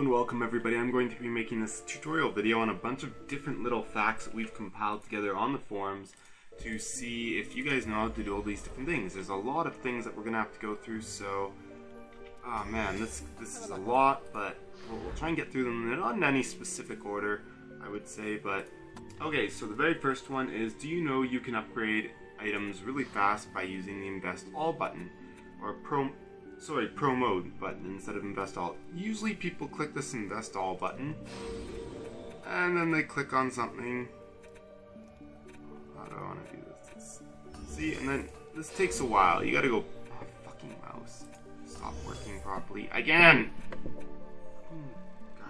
and welcome everybody. I'm going to be making this tutorial video on a bunch of different little facts that we've compiled together on the forums to see if you guys know how to do all these different things. There's a lot of things that we're going to have to go through, so oh man, this is a lot, but we'll try and get through them not in any specific order, I would say. But okay, so the very first one is, do you know you can upgrade items really fast by using the Invest All button, or Pro Mode button instead of Invest All. Usually people click this Invest All button and then they click on something. How do I want to do this? See, and then this takes a while. You gotta go, oh, fucking mouse, stop working properly again.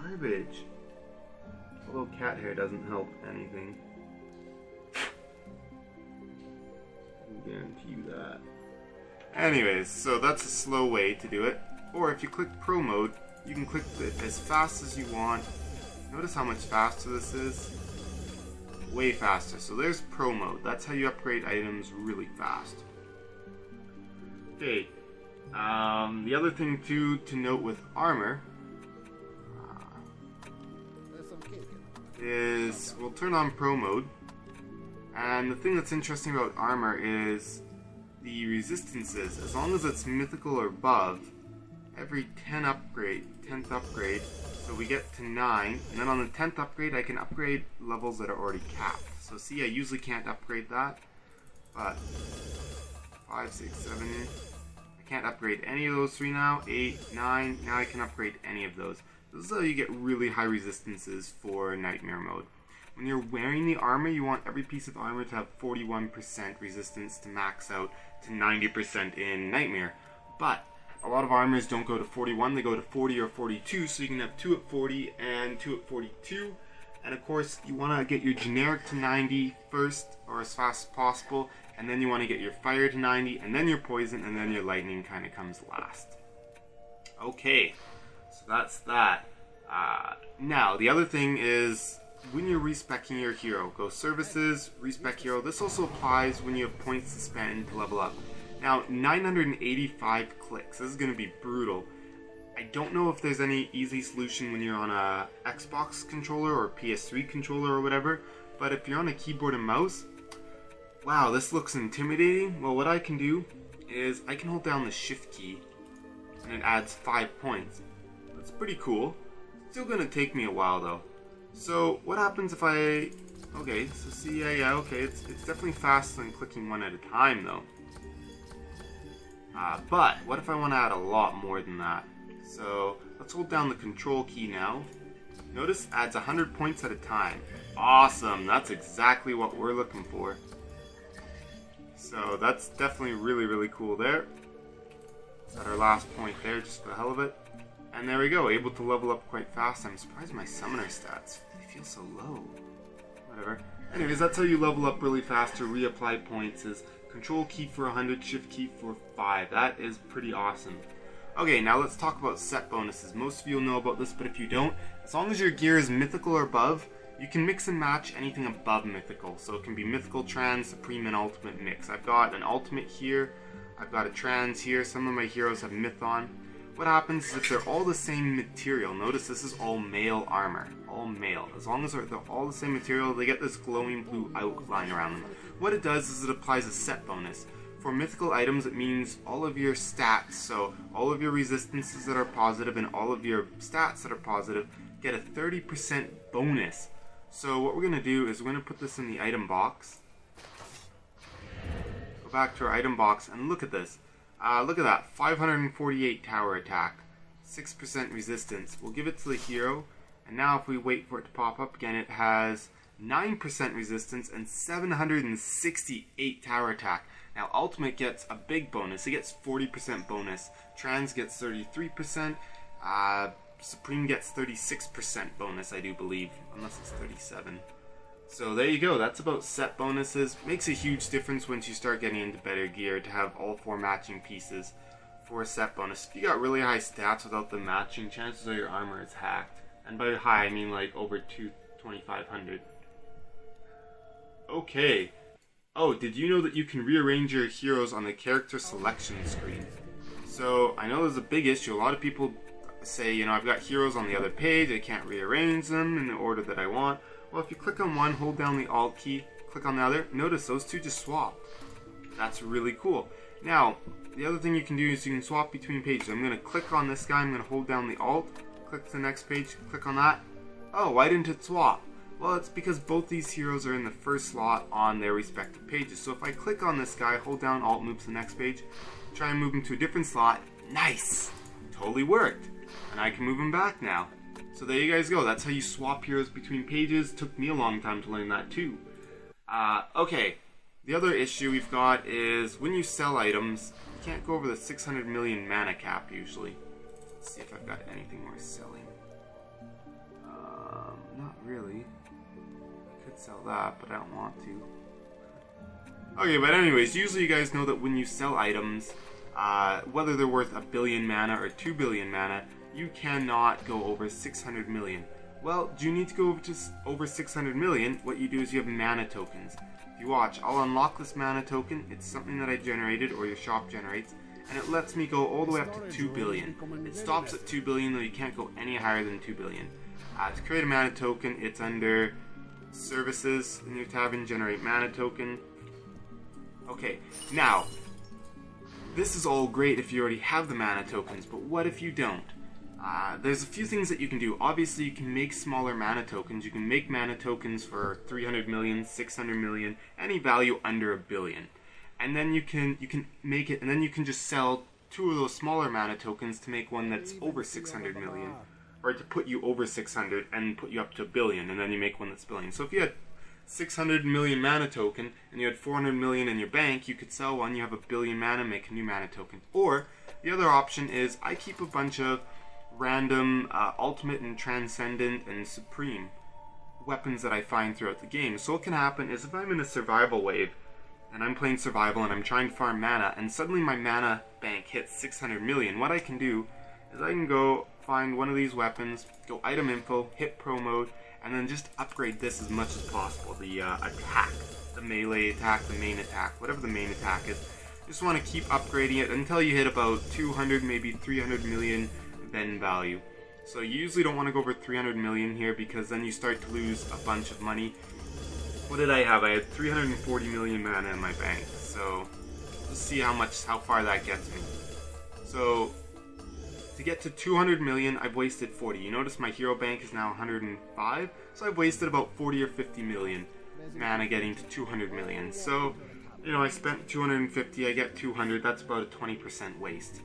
Garbage. Although cat hair doesn't help anything. I guarantee you that. Anyways, so that's a slow way to do it. Or if you click Pro Mode, you can click it as fast as you want. Notice how much faster this is? Way faster. So there's Pro Mode. That's how you upgrade items really fast. Okay. The other thing too to note with armor is we'll turn on Pro Mode. And the thing that's interesting about armor is the resistances. As long as it's mythical or above, every 10th upgrade, so we get to 9, and then on the 10th upgrade I can upgrade levels that are already capped. So see, I usually can't upgrade that, but 5, 6, 7, I can't upgrade any of those 3 now. 8, 9, now I can upgrade any of those. This is how you get really high resistances for Nightmare mode. When you're wearing the armor, you want every piece of armor to have 41% resistance to max out to 90% in Nightmare. But a lot of armors don't go to 41, they go to 40 or 42, so you can have 2 at 40 and 2 at 42. And of course, you want to get your generic to 90 first, or as fast as possible, and then you want to get your fire to 90, and then your poison, and then your lightning kind of comes last. Okay, so that's that. Now, the other thing is, when you're respecking your hero, go services, respec hero. This also applies when you have points to spend to level up. Now, 985 clicks. This is going to be brutal. I don't know if there's any easy solution when you're on a Xbox controller or PS3 controller or whatever, but if you're on a keyboard and mouse, wow, this looks intimidating. Well, what I can do is I can hold down the shift key and it adds 5 points. That's pretty cool. Still going to take me a while though. So what happens if I, okay, so see, yeah, okay, it's definitely faster than clicking one at a time though. But what if I want to add a lot more than that? So let's hold down the control key now. Notice adds 100 points at a time. Awesome, that's exactly what we're looking for. So that's definitely really, really cool there. Is that our last point there, just for the hell of it? And there we go, able to level up quite fast. I'm surprised my summoner stats, they feel so low. Whatever. Anyways, that's how you level up really fast to reapply points, is control key for 100, shift key for 5. That is pretty awesome. Okay, now let's talk about set bonuses. Most of you will know about this, but if you don't, as long as your gear is mythical or above, you can mix and match anything above mythical. So it can be mythical, trans, supreme, and ultimate mix. I've got an ultimate here, I've got a trans here, some of my heroes have myth on. What happens is if they're all the same material, notice this is all male armor, all male. As long as they're all the same material, they get this glowing blue outline around them. What it does is it applies a set bonus. For mythical items, it means all of your stats, so all of your resistances that are positive and all of your stats that are positive get a 30% bonus. So what we're going to do is we're going to put this in the item box. Go back to our item box and look at this. Look at that, 548 tower attack, 6% resistance. We'll give it to the hero, and now if we wait for it to pop up again, it has 9% resistance and 768 tower attack. Now ultimate gets a big bonus, it gets 40% bonus, trans gets 33%, supreme gets 36% bonus, I do believe, unless it's 37. So there you go, that's about set bonuses. Makes a huge difference once you start getting into better gear to have all 4 matching pieces for a set bonus. If you got really high stats without them matching, chances are your armor is hacked. And by high, I mean like over 2,500. Okay. Oh, did you know that you can rearrange your heroes on the character selection screen? So I know there's a big issue. A lot of people say, you know, I've got heroes on the other page, I can't rearrange them in the order that I want. Well, if you click on one, hold down the Alt key, click on the other, notice those two just swap. That's really cool. Now, the other thing you can do is you can swap between pages. I'm going to click on this guy, I'm going to hold down the Alt, click to the next page, click on that. Oh, why didn't it swap? Well, it's because both these heroes are in the first slot on their respective pages. So if I click on this guy, hold down Alt, move to the next page, try and move him to a different slot, nice! Totally worked. And I can move him back now. So there you guys go. That's how you swap heroes between pages. Took me a long time to learn that too. Okay. The other issue we've got is when you sell items, you can't go over the 600 million mana cap usually. Let's see if I've got anything worth selling. Not really. I could sell that, but I don't want to. Okay, but anyways, usually you guys know that when you sell items, whether they're worth 1 billion mana or 2 billion mana, you cannot go over 600 million. Well, do you need to go over 600 million? What you do is you have mana tokens. If you watch, I'll unlock this mana token. It's something that I generated or your shop generates, and it lets me go all the way up to 2 billion. It stops at 2 billion, though you can't go any higher than 2 billion. To create a mana token, it's under Services in your tavern, generate mana token. Okay, now, this is all great if you already have the mana tokens, but what if you don't? There's a few things that you can do. Obviously, you can make smaller mana tokens. You can make mana tokens for 300 million, 600 million, any value under 1 billion. And then you can make it, and then you can just sell 2 of those smaller mana tokens to make one that's over 600 million. Or to put you over 600 and put you up to 1 billion, and then you make one that's billion. So if you had 600 million mana token and you had 400 million in your bank, you could sell one, you have 1 billion mana, make a new mana token. Or the other option is I keep a bunch of random ultimate and transcendent and supreme weapons that I find throughout the game. So what can happen is if I'm in a survival wave and I'm playing survival and I'm trying to farm mana and suddenly my mana bank hits 600 million, what I can do is I can go find one of these weapons, go item info, hit pro mode, and then just upgrade this as much as possible. The attack, the melee attack, the main attack, whatever the main attack is. Just want to keep upgrading it until you hit about 200, maybe 300 million then value. So you usually don't want to go over 300 million here because then you start to lose a bunch of money. What did I have? I had 340 million mana in my bank. So let's see how far that gets me. So to get to 200 million, I've wasted 40. You notice my hero bank is now 105, so I've wasted about 40 or 50 million mana getting to 200 million. So, you know, I spent 250, I get 200, that's about a 20% waste.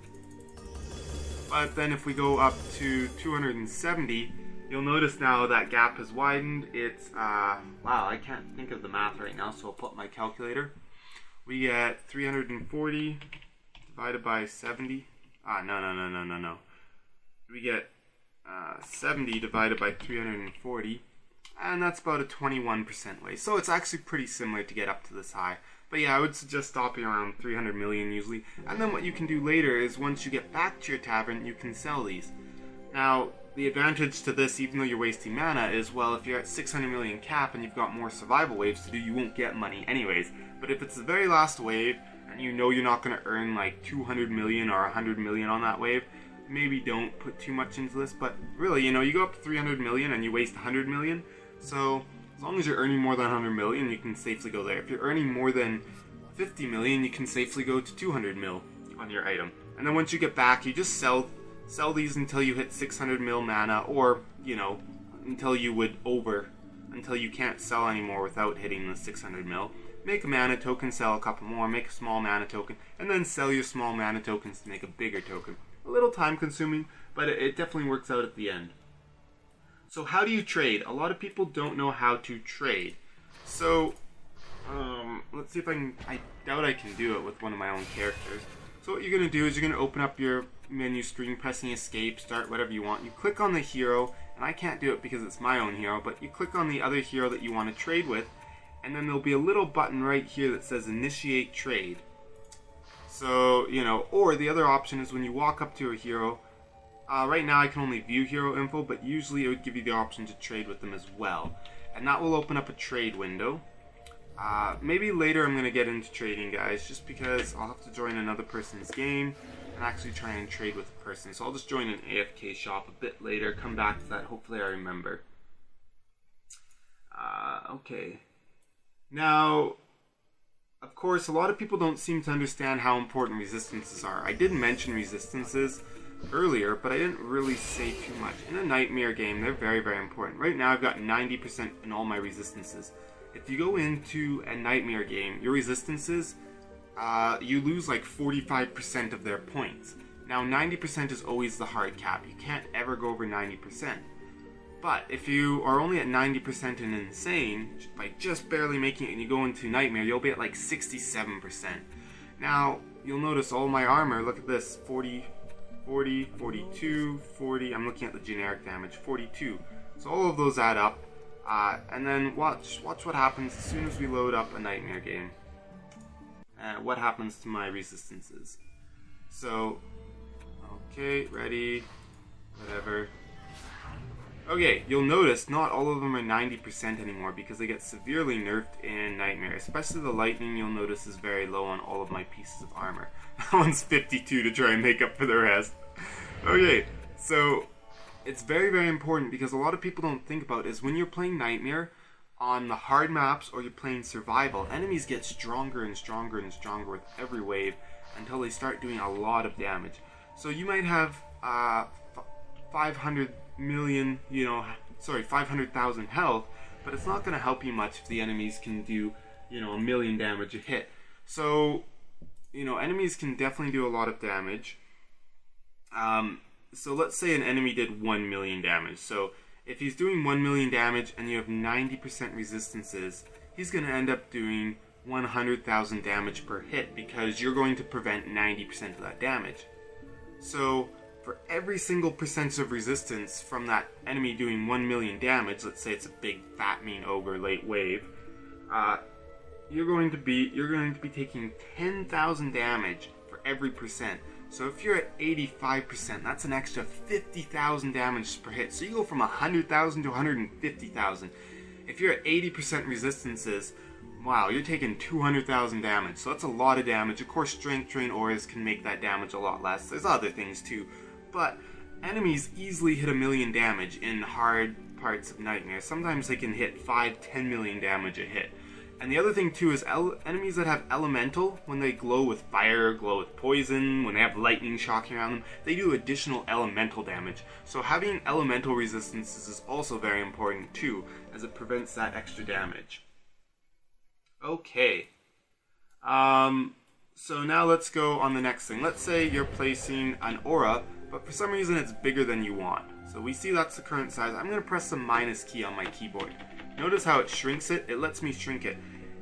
But then if we go up to 270, you'll notice now that gap has widened. It's, wow, I can't think of the math right now, so I'll put my calculator. We get 340 divided by 70. No. We get 70 divided by 340, and that's about a 21% waste. So it's actually pretty similar to get up to this high. But yeah, I would suggest stopping around 300 million usually. And then what you can do later is once you get back to your tavern, you can sell these. Now, the advantage to this, even though you're wasting mana, is, well, if you're at 600 million cap and you've got more survival waves to do, you won't get money anyways. But if it's the very last wave, and you know you're not going to earn like 200 million or 100 million on that wave, maybe don't put too much into this. But really, you know, you go up to 300 million and you waste 100 million, so as long as you're earning more than 100 million, you can safely go there. If you're earning more than 50 million, you can safely go to 200 mil on your item. And then once you get back, you just sell these until you hit 600 mil mana, or, you know, until you can't sell anymore without hitting the 600 mil. Make a mana token, sell a couple more, make a small mana token, and then sell your small mana tokens to make a bigger token. A little time consuming, but it definitely works out at the end. So how do you trade? A lot of people don't know how to trade. So, let's see if I doubt I can do it with one of my own characters. So what you're going to do is you're going to open up your menu screen, pressing escape, start, whatever you want. You click on the hero, and I can't do it because it's my own hero, but you click on the other hero that you want to trade with, and then there'll be a little button right here that says initiate trade. So, you know, or the other option is when you walk up to a hero, right now I can only view hero info, but usually it would give you the option to trade with them as well. And that will open up a trade window. Maybe later I'm going to get into trading, guys, just because I'll have to join another person's game, and actually try and trade with a person. So I'll just join an AFK shop a bit later, come back to that, hopefully I remember. Okay. Now, of course, a lot of people don't seem to understand how important resistances are. I did mention resistances earlier, but I didn't really say too much. In a Nightmare game, they're very, very important. Right now, I've got 90% in all my resistances. If you go into a Nightmare game, your resistances, you lose like 45% of their points. Now, 90% is always the hard cap. You can't ever go over 90%. But if you are only at 90% in Insane, by just barely making it and you go into Nightmare, you'll be at like 67%. Now, you'll notice all my armor, look at this, 40, 40, 42, 40, I'm looking at the generic damage, 42. So all of those add up, and then watch what happens as soon as we load up a Nightmare game. What happens to my resistances. So, okay, ready, whatever. Okay, you'll notice not all of them are 90% anymore because they get severely nerfed in Nightmare. Especially the lightning, you'll notice, is very low on all of my pieces of armor. That one's 52 to try and make up for the rest. Okay, so it's very, very important because a lot of people don't think about is when you're playing Nightmare on the hard maps or you're playing survival, enemies get stronger and stronger and stronger with every wave until they start doing a lot of damage. So you might have 500 million, 500,000 health, but it's not going to help you much if the enemies can do, a million damage a hit. So, enemies can definitely do a lot of damage. So let's say an enemy did 1 million damage. So if he's doing 1 million damage and you have 90% resistances, he's going to end up doing 100,000 damage per hit because you're going to prevent 90% of that damage. So for every single percentage of resistance from that enemy doing 1 million damage, let's say it's a big fat mean ogre late wave, you're going to be taking 10,000 damage for every percent. So if you're at 85%, that's an extra 50,000 damage per hit. So you go from 100,000 to 150,000. If you're at 80% resistances, wow, you're taking 200,000 damage. So that's a lot of damage. Of course, strength drain auras can make that damage a lot less. There's other things too. But enemies easily hit 1 million damage in hard parts of Nightmare. Sometimes they can hit 5-10 million damage a hit. And the other thing too is enemies that have elemental, when they glow with fire, glow with poison, when they have lightning shocking around them, they do additional elemental damage. So having elemental resistances is also very important too, as it prevents that extra damage. Okay. So now let's go on the next thing. Let's say you're placing an aura, but for some reason it's bigger than you want. So we see that's the current size. I'm going to press the minus key on my keyboard. Notice how it shrinks it. It lets me shrink it.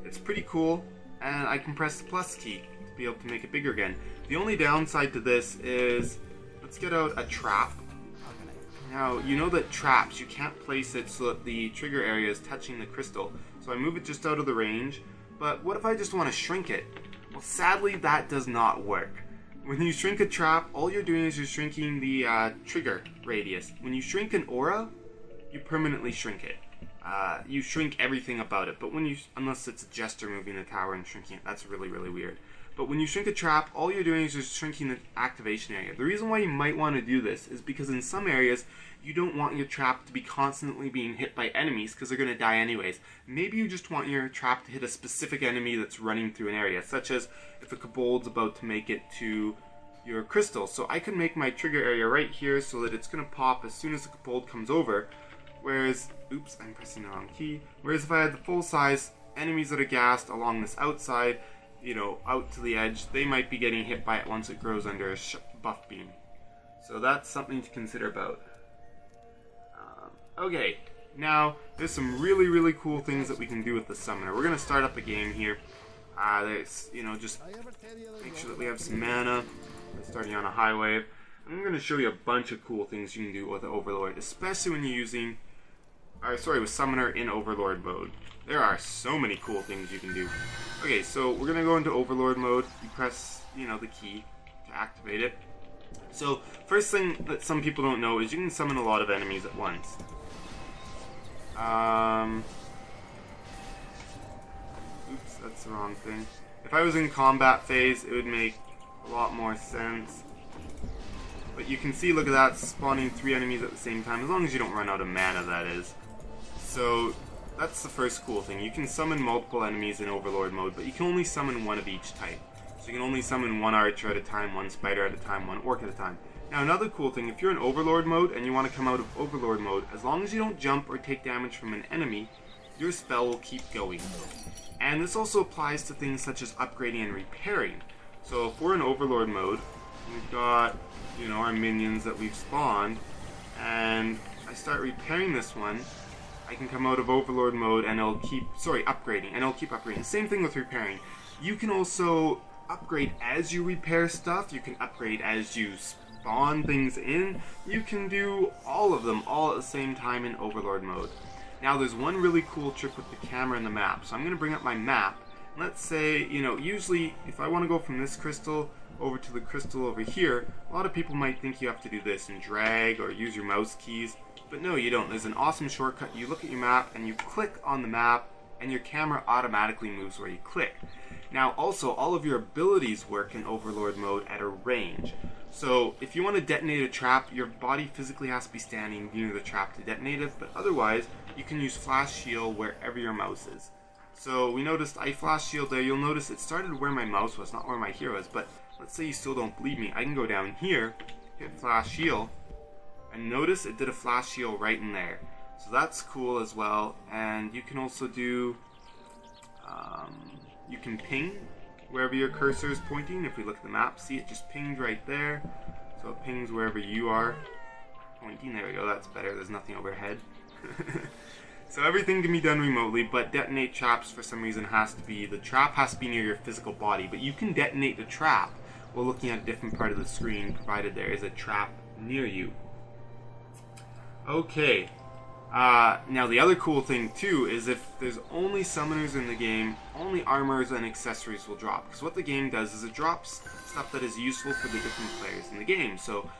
It's pretty cool, and I can press the plus key to be able to make it bigger again. The only downside to this is, let's get out a trap. Now, you know that traps, you can't place it so that the trigger area is touching the crystal. So I move it just out of the range, but what if I just want to shrink it? Well, sadly, that does not work. When you shrink a trap, all you're doing is you're shrinking the trigger radius. When you shrink an aura, you permanently shrink it. You shrink everything about it, but unless it's a jester moving the tower and shrinking it, that's really, really weird. But when you shrink a trap, all you're doing is just shrinking the activation area. The reason why you might want to do this is because in some areas, you don't want your trap to be constantly being hit by enemies because they're going to die anyways. Maybe you just want your trap to hit a specific enemy that's running through an area, such as if a kobold's about to make it to your crystal. So I can make my trigger area right here so that it's going to pop as soon as the kobold comes over. Whereas, oops, I'm pressing the wrong key. Whereas if I had the full size enemies that are gassed along this outside, out to the edge, they might be getting hit by it once it grows under a buff beam. So that's something to consider about. Okay, now there's some really, really cool things that we can do with the summoner. We're going to start up a game here. Just make sure that we have some mana. We're starting on a high wave. I'm going to show you a bunch of cool things you can do with Overlord, especially when you're using, with Summoner in Overlord mode. There are so many cool things you can do. Okay, so we're going to go into Overlord mode. You press, the key to activate it. So, first thing that some people don't know is you can summon a lot of enemies at once. Oops, that's the wrong thing. If I was in combat phase, it would make a lot more sense. But you can see, look at that, spawning 3 enemies at the same time, as long as you don't run out of mana, that is. So that's the first cool thing. You can summon multiple enemies in Overlord mode, but you can only summon one of each type. So you can only summon one archer at a time, one spider at a time, one orc at a time. Now another cool thing, if you're in Overlord mode and you want to come out of Overlord mode, as long as you don't jump or take damage from an enemy, your spell will keep going. And this also applies to things such as upgrading and repairing. So if we're in Overlord mode, we've got, you know, our minions that we've spawned, and I start repairing this one, I can come out of Overlord mode and it'll keep, upgrading, and it'll keep upgrading. Same thing with repairing. You can also upgrade as you repair stuff, you can upgrade as you spawn things in, you can do all of them all at the same time in Overlord mode. Now there's one really cool trick with the camera and the map. So I'm going to bring up my map. Let's say, you know, usually if I want to go from this crystal over to the crystal over here, a lot of people might think you have to do this and drag or use your mouse keys. But no, you don't. There's an awesome shortcut. You look at your map and you click on the map and your camera automatically moves where you click. Now also, all of your abilities work in Overlord mode at a range. So if you want to detonate a trap, your body physically has to be standing near the trap to detonate it, but otherwise you can use flash shield wherever your mouse is. So we noticed I flash shield there. You'll notice it started where my mouse was, not where my hero is, but let's say you still don't believe me. I can go down here, hit flash shield, and notice it did a flash shield right in there. So that's cool as well. And you can also do, you can ping wherever your cursor is pointing. If we look at the map, see it just pinged right there. So it pings wherever you are pointing. There we go, that's better. There's nothing overhead. So everything can be done remotely, but detonate traps for some reason has to be, the trap has to be near your physical body, but you can detonate the trap while looking at a different part of the screen, provided there is a trap near you. Okay, now the other cool thing too is if there's only summoners in the game, only armors and accessories will drop, because what the game does is it drops stuff that is useful for the different players in the game. So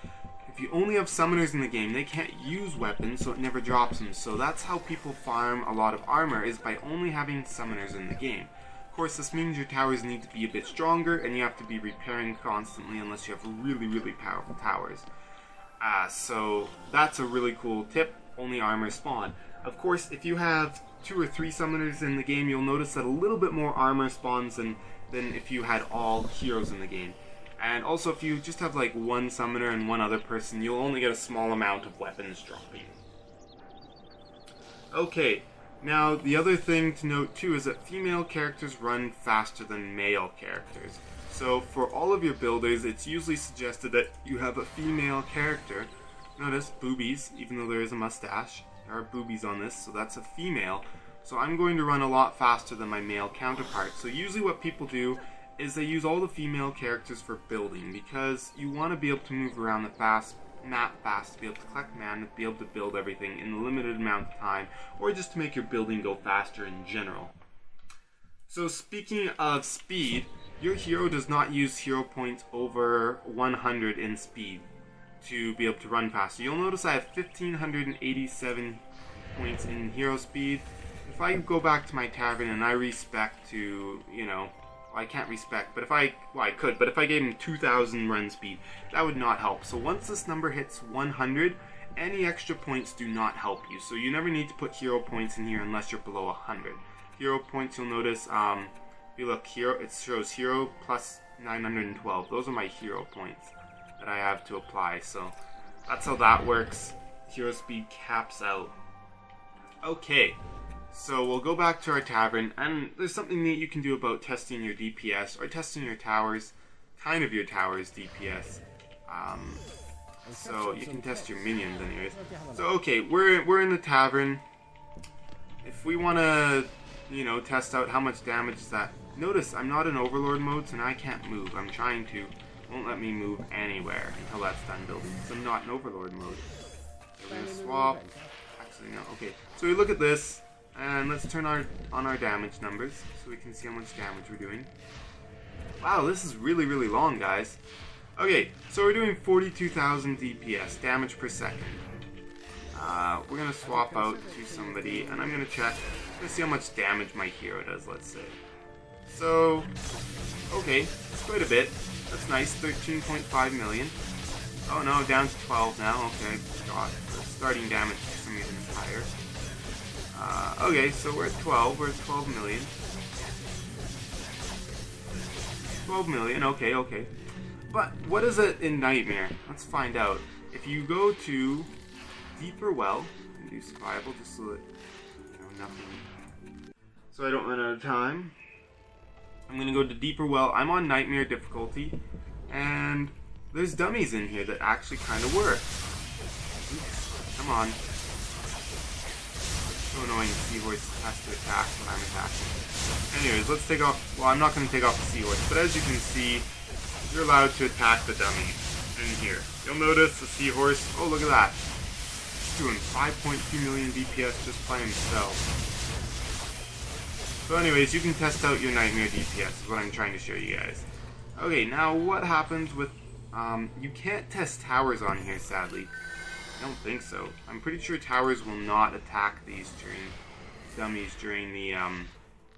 if you only have summoners in the game, they can't use weapons, so it never drops them. So that's how people farm a lot of armor, is by only having summoners in the game. Of course, this means your towers need to be a bit stronger, and you have to be repairing constantly unless you have really, really powerful towers. So that's a really cool tip, only armor spawn. Of course, if you have 2 or 3 summoners in the game, you'll notice that a little bit more armor spawns than if you had all heroes in the game. And also, if you just have like one summoner and one other person, you'll only get a small amount of weapons dropping. Okay, now the other thing to note too is that female characters run faster than male characters. So for all of your builders, it's usually suggested that you have a female character. Notice boobies, even though there is a mustache, there are boobies on this, so that's a female. So I'm going to run a lot faster than my male counterpart. So usually what people do is they use all the female characters for building, because you want to be able to move around the map fast, to be able to collect mana, to be able to build everything in a limited amount of time, or just to make your building go faster in general. So speaking of speed, your hero does not use hero points over 100 in speed to be able to run faster. You'll notice I have 1587 points in hero speed. If I go back to my tavern and I respec to, you know, I can't respec, but if I could, but if I gave him 2000 run speed, that would not help. So once this number hits 100, any extra points do not help you. So you never need to put hero points in here unless you're below 100. Hero points, you'll notice, if you look here, it shows hero plus 912. Those are my hero points that I have to apply. So that's how that works. Hero speed caps out. Okay. So we'll go back to our tavern, and there's something neat you can do about testing your DPS, or testing your towers, kind of your tower's DPS. So you can test your minions anyways. So okay, we're in the tavern. If we want to, you know, test out how much damage is that. Notice I'm not in Overlord mode, so now I can't move. I'm trying to. Won't let me move anywhere until that's done building, because I'm not in Overlord mode. So we're gonna swap. Actually no. Okay. So we look at this. And let's turn on our damage numbers so we can see how much damage we're doing. Wow, this is really, really long, guys. Okay, so we're doing 42,000 DPS, damage per second. We're going to swap out to somebody, and I'm going to check. I'm going to see how much damage my hero does, let's say. So, okay, it's quite a bit. That's nice, 13.5 million. Oh no, down to 12 now. Okay, God, the starting damage for some reason is higher. Okay, so we're at 12. We're at 12 million. 12 million. Okay, okay. But what is it in Nightmare? Let's find out. If you go to Deeper Well and do survival, just so that nothing. So I don't run out of time. I'm gonna go to Deeper Well. I'm on Nightmare difficulty, and there's dummies in here that actually kind of work. Oops. Come on. So annoying, the seahorse has to attack when I'm attacking. Anyways, let's take off. Well, I'm not going to take off the seahorse, but as you can see, you're allowed to attack the dummy in here. You'll notice the seahorse. Oh, look at that. He's doing 5.2 million DPS just by himself. So anyways, you can test out your Nightmare DPS, is what I'm trying to show you guys. Okay, now what happens with... you can't test towers on here, sadly. I don't think so. I'm pretty sure towers will not attack these dummies during the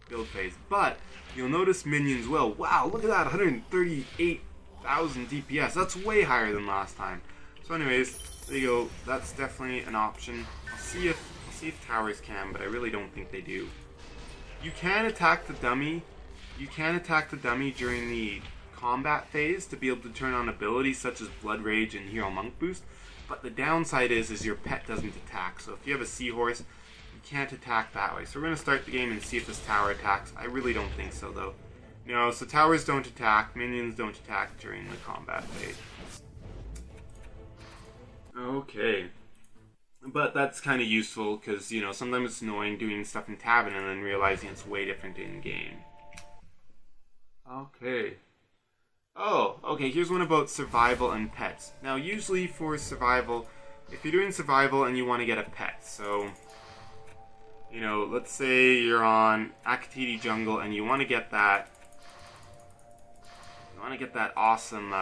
build phase. But you'll notice minions will. Wow, look at that, 138,000 DPS. That's way higher than last time. So anyways, there you go. That's definitely an option. I'll see if towers can, but I really don't think they do. You can attack the dummy. You can attack the dummy during the combat phase to be able to turn on abilities such as Blood Rage and Hero Monk Boost. But the downside is your pet doesn't attack. So if you have a seahorse, you can't attack that way. So we're going to start the game and see if this tower attacks. I really don't think so, though. No, so towers don't attack. Minions don't attack during the combat phase. Okay. But that's kind of useful because, you know, sometimes it's annoying doing stuff in Tavern and then realizing it's way different in-game. Okay. Oh, okay, here's one about survival and pets. Now, usually for survival, if you're doing survival and you want to get a pet, so, you know, let's say you're on Akatiti Jungle and you want to get that, awesome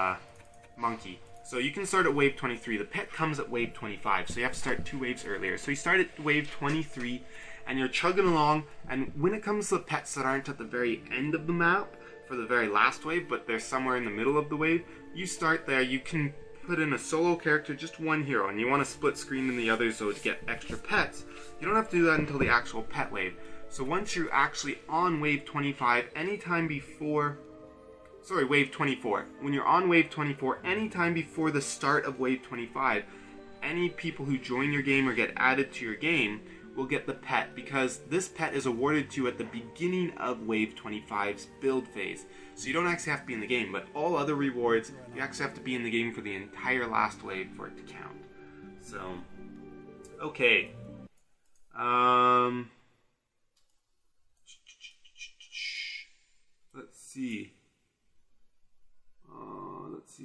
monkey. So you can start at wave 23. The pet comes at wave 25, so you have to start 2 waves earlier. So you start at wave 23, and you're chugging along, and when it comes to the pets that aren't at the very end of the map, for the very last wave, but they're somewhere in the middle of the wave, you start there. You can put in a solo character, just one hero, and you want to split screen in the others so to get extra pets. You don't have to do that until the actual pet wave. So once you're actually on wave 25, anytime before... Sorry, wave 24. When you're on wave 24, anytime before the start of wave 25, any people who join your game or get added to your game will get the pet, because this pet is awarded to you at the beginning of wave 25's build phase. So you don't actually have to be in the game, but all other rewards, you actually have to be in the game for the entire last wave for it to count. So, okay. Let's see.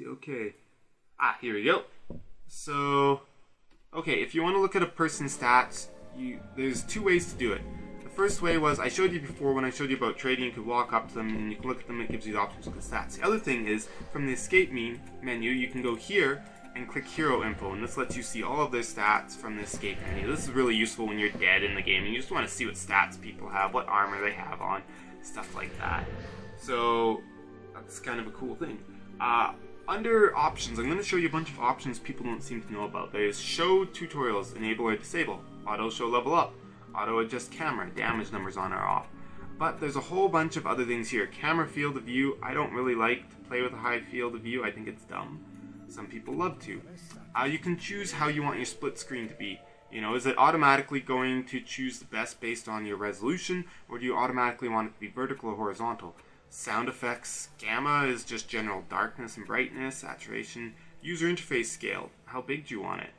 Okay. Here we go. So, okay, if you want to look at a person's stats, there's 2 ways to do it. The first way was, I showed you before when I showed you about trading, you could walk up to them and you can look at them and it gives you the options of the stats. The other thing is, from the escape menu, you can go here and click hero info, and this lets you see all of their stats from the escape menu. This is really useful when you're dead in the game and you just want to see what stats people have, what armor they have on, stuff like that. So, that's kind of a cool thing. Under options, I'm going to show you a bunch of options people don't seem to know about. There's show tutorials, enable or disable, auto show level up, auto adjust camera, damage numbers on or off. But there's a whole bunch of other things here. Camera field of view, I don't really like to play with a high field of view, I think it's dumb. Some people love to. You can choose how you want your split screen to be. You know, is it automatically going to choose the best based on your resolution, or do you automatically want it to be vertical or horizontal? Sound effects, gamma is just general darkness and brightness, saturation, user interface scale, how big do you want it?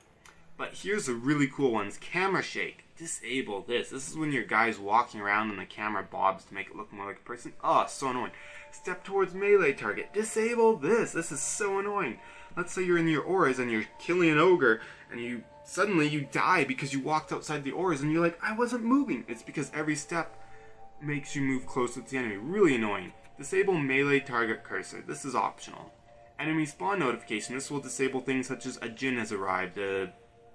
But here's the really cool ones. Camera shake, disable this. This is when your guy's walking around and the camera bobs to make it look more like a person. Oh, so annoying. Step towards melee target, disable this. This is so annoying. Let's say you're in your auras and you're killing an ogre and suddenly you die because you walked outside the auras and you're like, I wasn't moving. It's because every step makes you move closer to the enemy. Really annoying. Disable melee target cursor. This is optional. Enemy spawn notification. This will disable things such as a djinn has arrived, a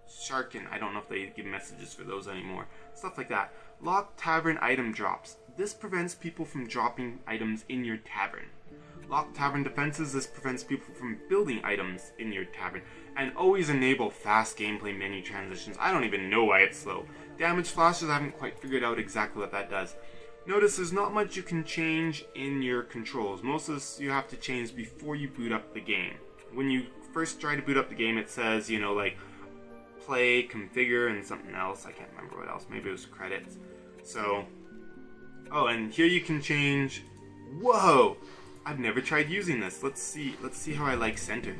sharkin. I don't know if they give messages for those anymore. Stuff like that. Lock tavern item drops. This prevents people from dropping items in your tavern. Lock tavern defenses. This prevents people from building items in your tavern. And always enable fast gameplay menu transitions. I don't even know why it's slow. Damage flashes, I haven't quite figured out exactly what that does. Notice there's not much you can change in your controls. Most of this you have to change before you boot up the game. When you first try to boot up the game, it says, you know, like play, configure, and something else. I can't remember what else. Maybe it was credits. So, oh, and here you can change. Whoa! I've never tried using this. Let's see how I like centered.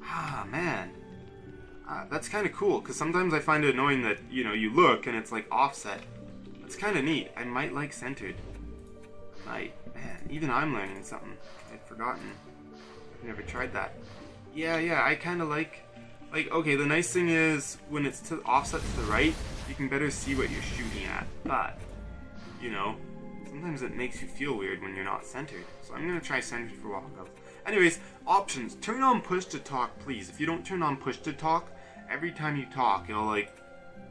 Ah, man. That's kind of cool, because sometimes I find it annoying that, you know, you look and it's like offset. That's kind of neat. I might like centered. Man, even I'm learning something. I'd forgotten. I've never tried that. Yeah, I kind of like, okay, the nice thing is, when it's offset to the right, you can better see what you're shooting at. But, you know, sometimes it makes you feel weird when you're not centered. So I'm going to try centered for walkouts. Anyways, options. Turn on push to talk, please. If you don't turn on push to talk, every time you talk, it'll, like,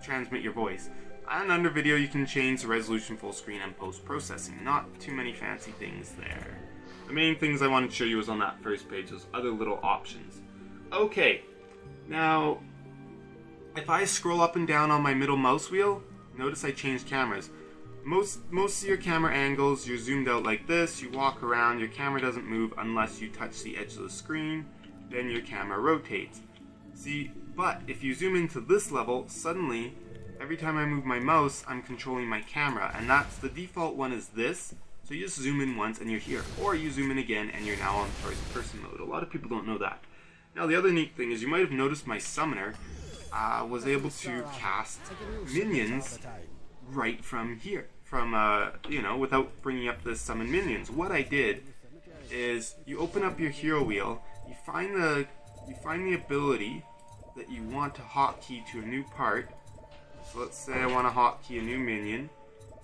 transmit your voice. And under video, you can change the resolution, full screen, and post-processing. Not too many fancy things there. The main things I wanted to show you was on that first page, those other little options. Okay, now, if I scroll up and down on my middle mouse wheel, notice I changed cameras. Most of your camera angles, you're zoomed out like this, you walk around, your camera doesn't move unless you touch the edge of the screen, then your camera rotates. See, but if you zoom into this level, suddenly, every time I move my mouse, I'm controlling my camera, and that's the default one is this, so you just zoom in once and you're here, or you zoom in again and you're now on first person mode. A lot of people don't know that. Now the other neat thing is you might have noticed my summoner was able to cast minions right from here, from you know, without bringing up the summon minions. What I did is you open up your hero wheel, you find the ability that you want to hotkey to a new part. So let's say I want to hotkey a new minion,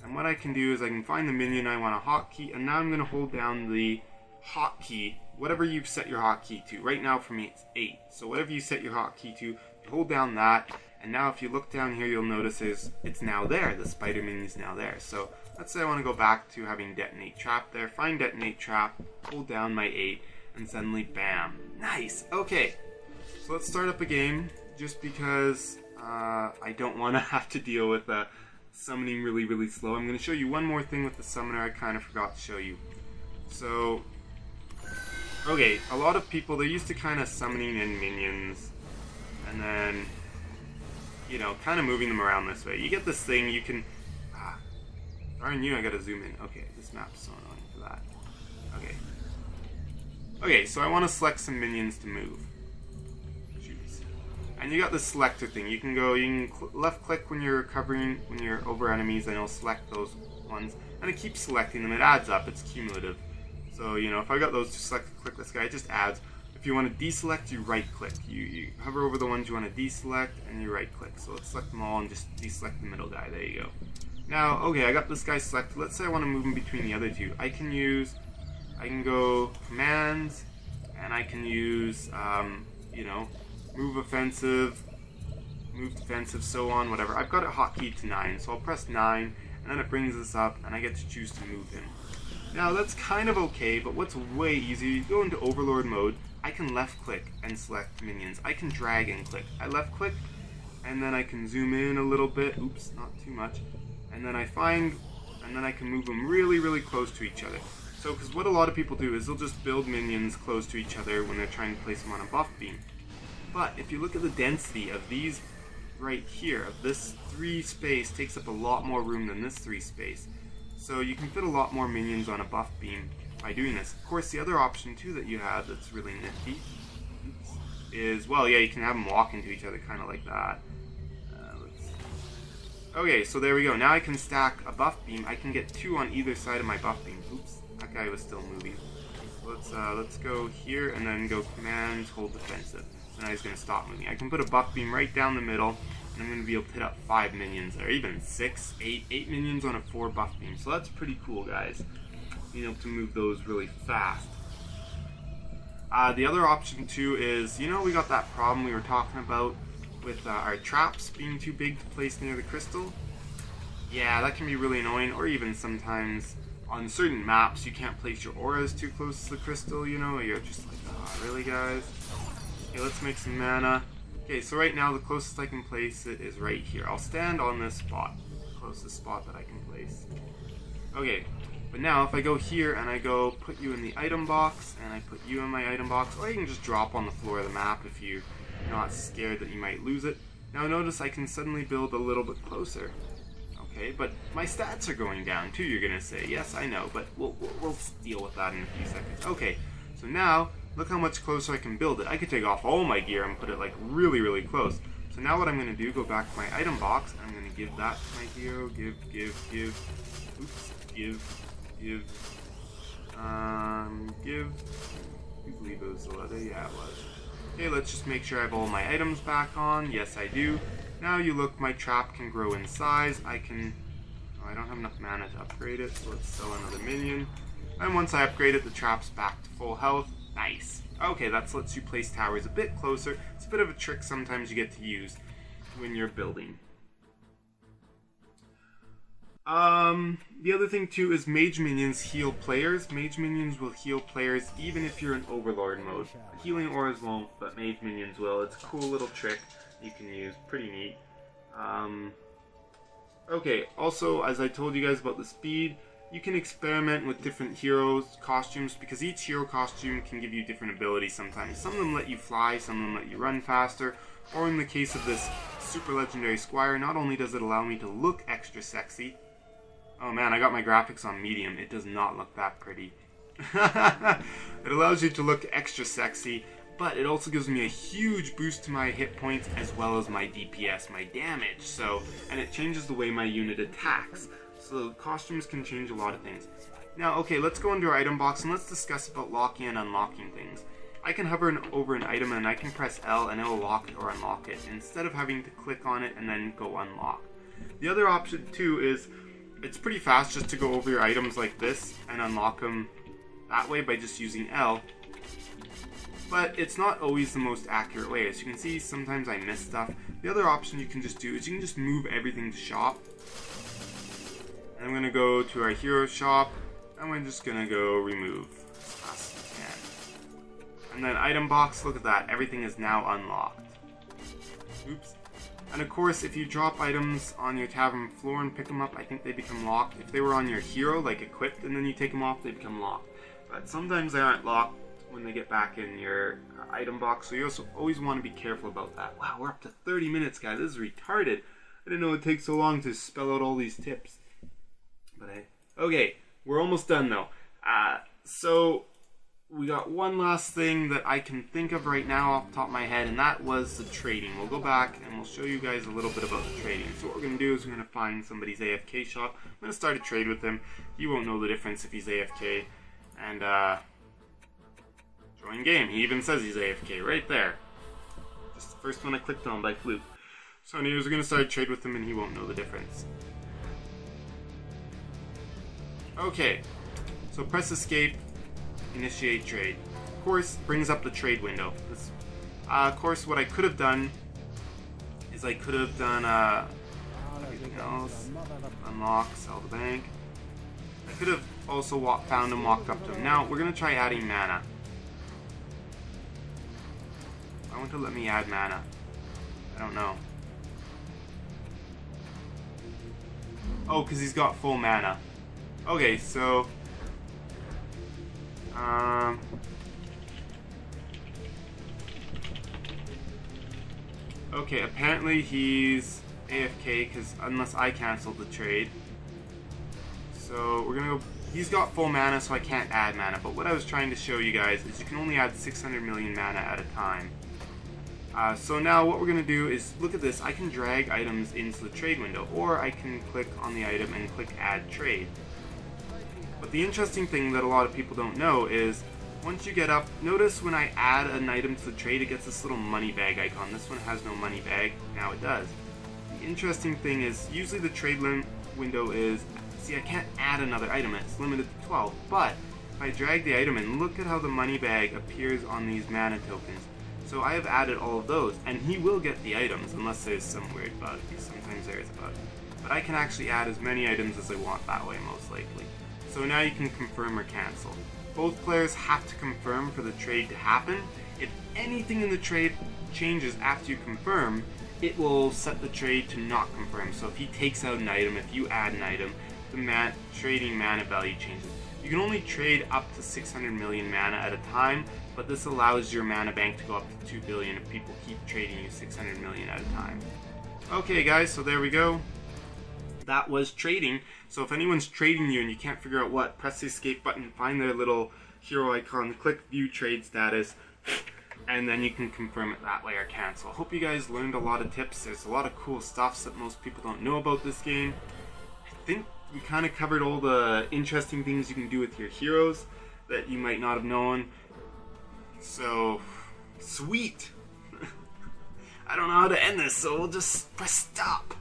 and what I can do is I can find the minion I want to hotkey, and now I'm going to hold down the hotkey, whatever you've set your hotkey to. Right now for me it's 8, so whatever you set your hotkey to, you hold down that, and now if you look down here you'll notice it's now there, the spider minion is now there. So let's say I want to go back to having detonate trap there, find detonate trap, hold down my 8, and suddenly bam, nice. Okay, so let's start up a game, just because I don't want to have to deal with summoning really slow. I'm going to show you one more thing with the summoner I kind of forgot to show you. So, okay, a lot of people, they're used to kind of summoning in minions, and then, you know, kind of moving them around this way. You get this thing, you can, darn you, I gotta zoom in. Okay, this map's so annoying for that. Okay, so I want to select some minions to move. And you got the selector thing. You can left click when you're when you're over enemies, and it'll select those ones. And it keeps selecting them. It adds up. It's cumulative. So, you know, if I got those to select, click this guy, it just adds. If you want to deselect, you right click. You hover over the ones you want to deselect, and you right click. So let's select them all and just deselect the middle guy. There you go. Now, okay, I got this guy selected. Let's say I want to move him between the other two. I can go commands, and I can use, you know, move offensive, move defensive, so on, whatever. I've got it hotkeyed to 9, so I'll press 9, and then it brings this up, and I get to choose to move him. Now, that's kind of okay, but what's way easier, you go into Overlord mode, I can left click and select minions. I can drag and click. I left click, and then I can zoom in a little bit, oops, not too much, and then I can move them really close to each other. So, because what a lot of people do is they'll just build minions close to each other when they're trying to place them on a buff beam. But if you look at the density of these right here, of this 3 space takes up a lot more room than this 3 space. So you can fit a lot more minions on a buff beam by doing this. Of course, the other option too that you have that's really nifty is, well, yeah, you can have them walk into each other kind of like that. Okay, so there we go. Now I can stack a buff beam. I can get 2 on either side of my buff beam. Oops, that guy was still moving. Let's go here and then go commands, hold defensive. So now he's going to stop moving. I can put a buff beam right down the middle, and I'm going to be able to hit up 5 minions there, even 6, 8 minions on a 4 buff beam. So that's pretty cool, guys. Being able to move those really fast. The other option too is, you know, we got that problem we were talking about with our traps being too big to place near the crystal. Yeah, that can be really annoying, or even sometimes on certain maps you can't place your auras too close to the crystal, you know, you're just like, oh, really guys? Okay, let's make some mana. Okay, so right now the closest I can place it is right here. I'll stand on this spot, the closest spot that I can place. Okay, but now if I go here and I go put you in the item box, and I put you in my item box, or you can just drop on the floor of the map if you're not scared that you might lose it. Now notice I can suddenly build a little bit closer. Okay, but my stats are going down too, you're gonna say. Yes, I know, but we'll deal with that in a few seconds. Okay, so now, look how much closer I can build it. I could take off all my gear and put it like really, really close. So now what I'm gonna do, go back to my item box, and I'm gonna give that to my hero, give, oops, give, whose leave was the leather? Yeah, it was. Okay, let's just make sure I have all my items back on. Yes, I do. Now you look, my trap can grow in size. I don't have enough mana to upgrade it, so let's sell another minion. And once I upgrade it, the trap's back to full health. Nice. Okay, that lets you place towers a bit closer. It's a bit of a trick sometimes you get to use when you're building. The other thing too is mage minions heal players. Mage minions will heal players even if you're in overlord mode. Healing auras won't, but mage minions will. It's a cool little trick you can use. Pretty neat. Okay, also as I told you guys about the speed, you can experiment with different heroes' costumes because each hero costume can give you different abilities sometimes. Some of them let you fly, some of them let you run faster, or in the case of this super legendary squire, not only does it allow me to look extra sexy. Oh man, I got my graphics on medium. It does not look that pretty. It allows you to look extra sexy, but it also gives me a huge boost to my hit points as well as my DPS, my damage. So, and it changes the way my unit attacks. So costumes can change a lot of things. Now, okay, let's go into our item box and let's discuss about locking and unlocking things. I can hover over an item and I can press L and it will lock it or unlock it instead of having to click on it and then go unlock. The other option too is it's pretty fast just to go over your items like this and unlock them that way by just using L. But it's not always the most accurate way. As you can see, sometimes I miss stuff. The other option you can just do is you can just move everything to shop. And I'm going to go to our hero shop, and we're just going to go remove as fast as we can. And then item box, look at that, everything is now unlocked. Oops. And of course, if you drop items on your tavern floor and pick them up, I think they become locked. If they were on your hero, like equipped, and then you take them off, they become locked. But sometimes they aren't locked when they get back in your item box, so you also always want to be careful about that. Wow, we're up to 30 minutes, guys. This is retarded. I didn't know it takes so long to spell out all these tips. But hey, okay, we're almost done though. So we got one last thing that I can think of right now off the top of my head, and that was the trading. We'll go back and we'll show you guys a little bit about the trading. So what we're going to do is we're going to find somebody's AFK shop. I'm going to start a trade with him. He won't know the difference if he's AFK. And join game. He even says he's AFK right there. Just the first one I clicked on by fluke. So anyways, we're going to start a trade with him and he won't know the difference. Okay, so press escape, initiate trade. Of course, brings up the trade window. Of course, what I could have done is I could have done everything else. Unlock, sell the bank. I could have also found him, walked up to him. Now, we're going to try adding mana. I want to let me add mana. I don't know. Oh, because he's got full mana. Okay, so okay, apparently he's AFK because unless I canceled the trade. So we're gonna go. He's got full mana, so I can't add mana. But what I was trying to show you guys is you can only add 600 million mana at a time. So now what we're going to do is, look at this, I can drag items into the trade window, or I can click on the item and click add trade. But the interesting thing that a lot of people don't know is, once you get up, notice when I add an item to the trade, it gets this little money bag icon. This one has no money bag, now it does. The interesting thing is, usually the trade window is, see, I can't add another item, it's limited to 12, but if I drag the item in, look at how the money bag appears on these mana tokens. So I have added all of those, and he will get the items, unless there's some weird bug, because sometimes there is a bug. But I can actually add as many items as I want that way, most likely. So now you can confirm or cancel. Both players have to confirm for the trade to happen. If anything in the trade changes after you confirm, it will set the trade to not confirm. So if he takes out an item, if you add an item, the trading mana value changes. You can only trade up to 600 million mana at a time, but this allows your mana bank to go up to 2 billion if people keep trading you 600 million at a time. Okay guys, so there we go. That was trading. So if anyone's trading you and you can't figure out what, press the escape button, find their little hero icon, click view trade status, and then you can confirm it that way or cancel. Hope you guys learned a lot of tips. There's a lot of cool stuff that most people don't know about this game. I think we kind of covered all the interesting things you can do with your heroes that you might not have known. So, sweet! I don't know how to end this, so we'll just press stop.